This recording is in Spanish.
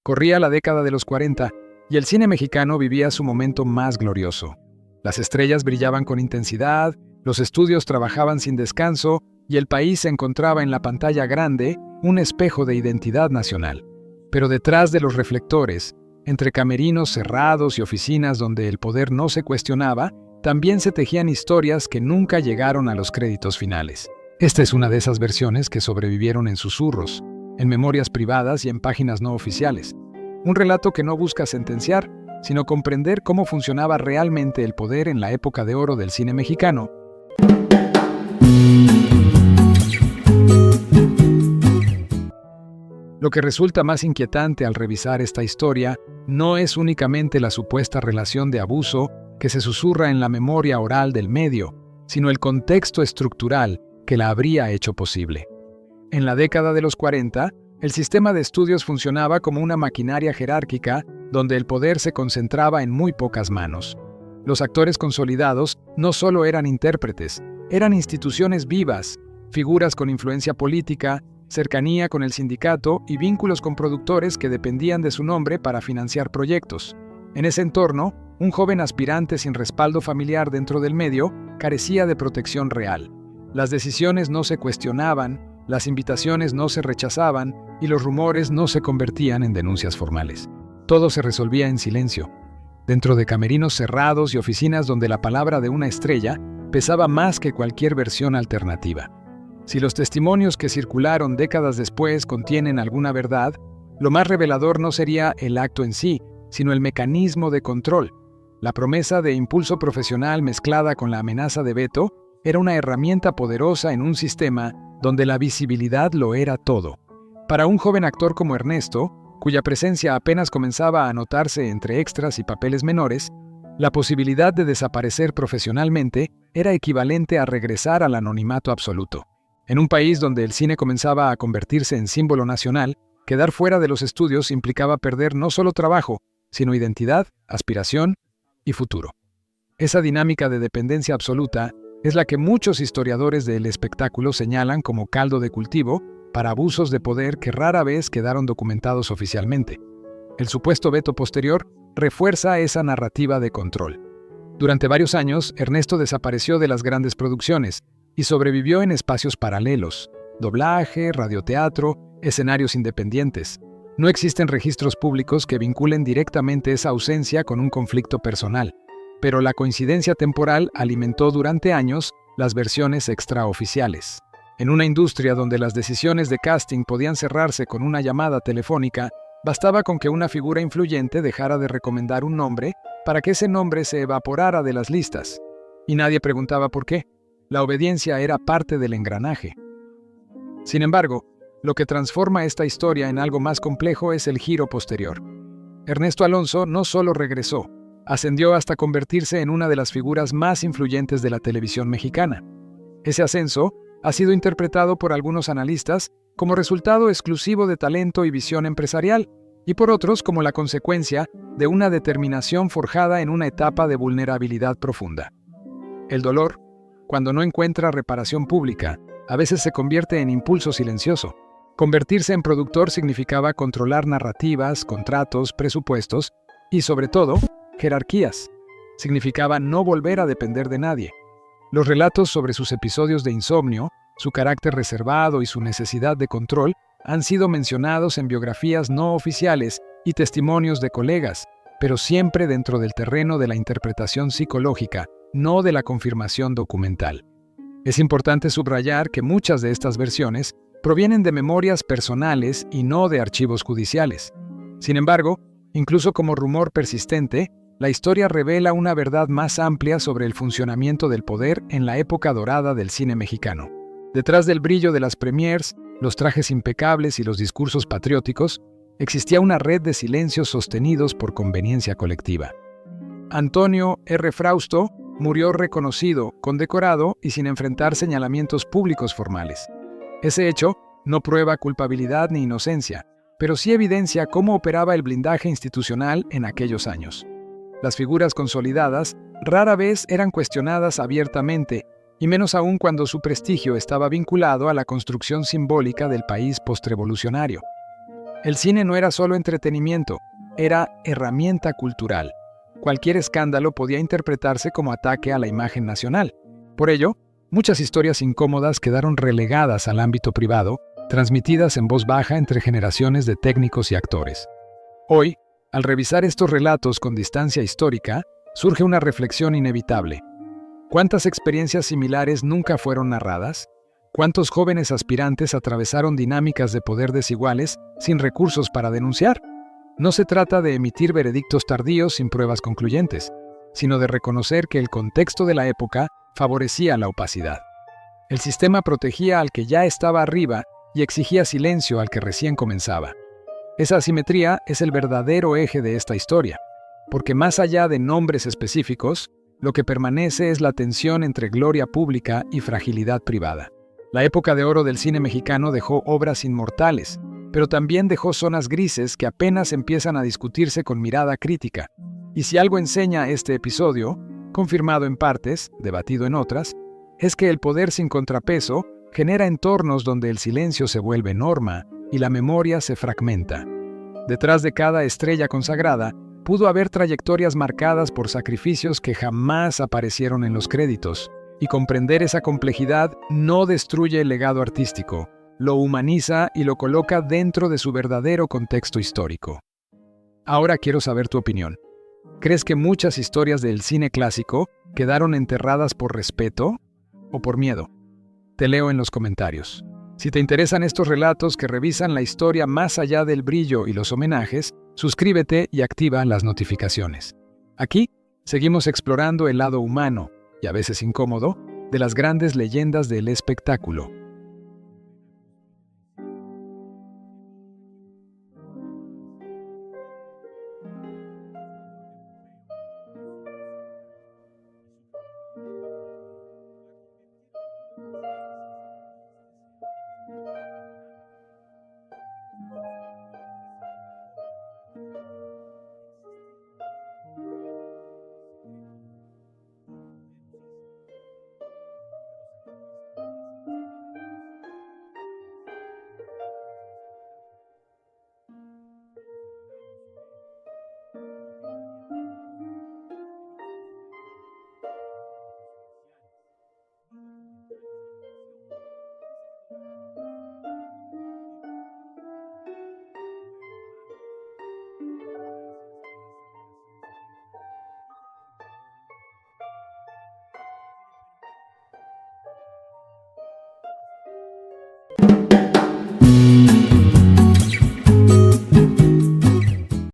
Corría la década de los 40 y el cine mexicano vivía su momento más glorioso. Las estrellas brillaban con intensidad, los estudios trabajaban sin descanso y el país se encontraba en la pantalla grande, un espejo de identidad nacional. Pero detrás de los reflectores, entre camerinos cerrados y oficinas donde el poder no se cuestionaba, también se tejían historias que nunca llegaron a los créditos finales. Esta es una de esas versiones que sobrevivieron en susurros, en memorias privadas y en páginas no oficiales. Un relato que no busca sentenciar, sino comprender cómo funcionaba realmente el poder en la época de oro del cine mexicano. Lo que resulta más inquietante al revisar esta historia no es únicamente la supuesta relación de abuso que se susurra en la memoria oral del medio, sino el contexto estructural que la habría hecho posible. En la década de los 40, el sistema de estudios funcionaba como una maquinaria jerárquica donde el poder se concentraba en muy pocas manos. Los actores consolidados no solo eran intérpretes, eran instituciones vivas, figuras con influencia política, cercanía con el sindicato y vínculos con productores que dependían de su nombre para financiar proyectos. En ese entorno, un joven aspirante sin respaldo familiar dentro del medio carecía de protección real. Las decisiones no se cuestionaban, las invitaciones no se rechazaban y los rumores no se convertían en denuncias formales. Todo se resolvía en silencio, dentro de camerinos cerrados y oficinas donde la palabra de una estrella pesaba más que cualquier versión alternativa. Si los testimonios que circularon décadas después contienen alguna verdad, lo más revelador no sería el acto en sí, sino el mecanismo de control. La promesa de impulso profesional mezclada con la amenaza de veto era una herramienta poderosa en un sistema donde la visibilidad lo era todo. Para un joven actor como Ernesto, cuya presencia apenas comenzaba a notarse entre extras y papeles menores, la posibilidad de desaparecer profesionalmente era equivalente a regresar al anonimato absoluto. En un país donde el cine comenzaba a convertirse en símbolo nacional, quedar fuera de los estudios implicaba perder no solo trabajo, sino identidad, aspiración y futuro. Esa dinámica de dependencia absoluta es la que muchos historiadores del espectáculo señalan como caldo de cultivo para abusos de poder que rara vez quedaron documentados oficialmente. El supuesto veto posterior refuerza esa narrativa de control. Durante varios años, Ernesto desapareció de las grandes producciones y sobrevivió en espacios paralelos, doblaje, radioteatro, escenarios independientes. No existen registros públicos que vinculen directamente esa ausencia con un conflicto personal, pero la coincidencia temporal alimentó durante años las versiones extraoficiales. En una industria donde las decisiones de casting podían cerrarse con una llamada telefónica, bastaba con que una figura influyente dejara de recomendar un nombre para que ese nombre se evaporara de las listas. Y nadie preguntaba por qué. La obediencia era parte del engranaje. Sin embargo, lo que transforma esta historia en algo más complejo es el giro posterior. Ernesto Alonso no solo regresó, ascendió hasta convertirse en una de las figuras más influyentes de la televisión mexicana. Ese ascenso ha sido interpretado por algunos analistas como resultado exclusivo de talento y visión empresarial, y por otros como la consecuencia de una determinación forjada en una etapa de vulnerabilidad profunda. El dolor, cuando no encuentra reparación pública, a veces se convierte en impulso silencioso. Convertirse en productor significaba controlar narrativas, contratos, presupuestos y, sobre todo, jerarquías. Significaba no volver a depender de nadie. Los relatos sobre sus episodios de insomnio, su carácter reservado y su necesidad de control han sido mencionados en biografías no oficiales y testimonios de colegas, pero siempre dentro del terreno de la interpretación psicológica, no de la confirmación documental. Es importante subrayar que muchas de estas versiones provienen de memorias personales y no de archivos judiciales. Sin embargo, incluso como rumor persistente, la historia revela una verdad más amplia sobre el funcionamiento del poder en la época dorada del cine mexicano. Detrás del brillo de las premiers, los trajes impecables y los discursos patrióticos, existía una red de silencios sostenidos por conveniencia colectiva. Antonio R. Frausto murió reconocido, condecorado y sin enfrentar señalamientos públicos formales. Ese hecho no prueba culpabilidad ni inocencia, pero sí evidencia cómo operaba el blindaje institucional en aquellos años. Las figuras consolidadas rara vez eran cuestionadas abiertamente, y menos aún cuando su prestigio estaba vinculado a la construcción simbólica del país postrevolucionario. El cine no era solo entretenimiento, era herramienta cultural. Cualquier escándalo podía interpretarse como ataque a la imagen nacional. Por ello, muchas historias incómodas quedaron relegadas al ámbito privado, transmitidas en voz baja entre generaciones de técnicos y actores. Hoy, al revisar estos relatos con distancia histórica, surge una reflexión inevitable. ¿Cuántas experiencias similares nunca fueron narradas? ¿Cuántos jóvenes aspirantes atravesaron dinámicas de poder desiguales sin recursos para denunciar? No se trata de emitir veredictos tardíos sin pruebas concluyentes, sino de reconocer que el contexto de la época favorecía la opacidad. El sistema protegía al que ya estaba arriba y exigía silencio al que recién comenzaba. Esa asimetría es el verdadero eje de esta historia, porque más allá de nombres específicos, lo que permanece es la tensión entre gloria pública y fragilidad privada. La época de oro del cine mexicano dejó obras inmortales, pero también dejó zonas grises que apenas empiezan a discutirse con mirada crítica. Y si algo enseña este episodio, confirmado en partes, debatido en otras, es que el poder sin contrapeso genera entornos donde el silencio se vuelve norma y la memoria se fragmenta. Detrás de cada estrella consagrada, pudo haber trayectorias marcadas por sacrificios que jamás aparecieron en los créditos, y comprender esa complejidad no destruye el legado artístico, lo humaniza y lo coloca dentro de su verdadero contexto histórico. Ahora quiero saber tu opinión. ¿Crees que muchas historias del cine clásico quedaron enterradas por respeto o por miedo? Te leo en los comentarios. Si te interesan estos relatos que revisan la historia más allá del brillo y los homenajes, suscríbete y activa las notificaciones. Aquí seguimos explorando el lado humano, y a veces incómodo, de las grandes leyendas del espectáculo.